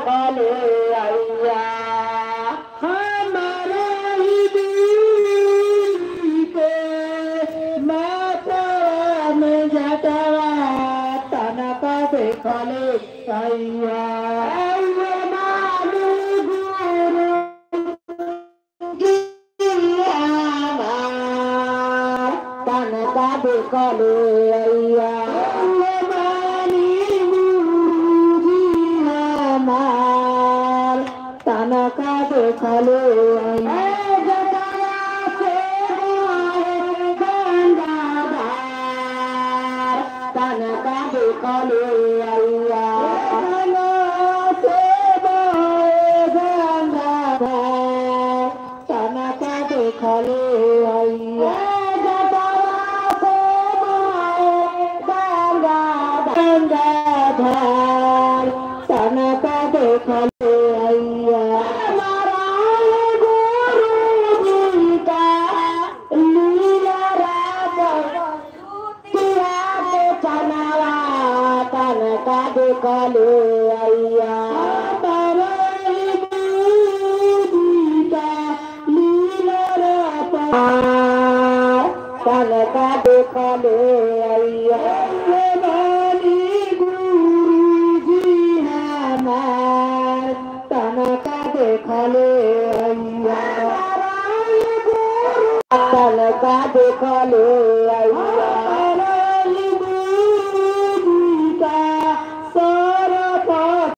देखले आइया हमारे के माता में जटवा तनका देखले आइया तनका देखले आइया तनका देखले तनका देखले आइया तनका देखले आइया तनका देखले आइया तनका देखले आइया तनका देखले आइया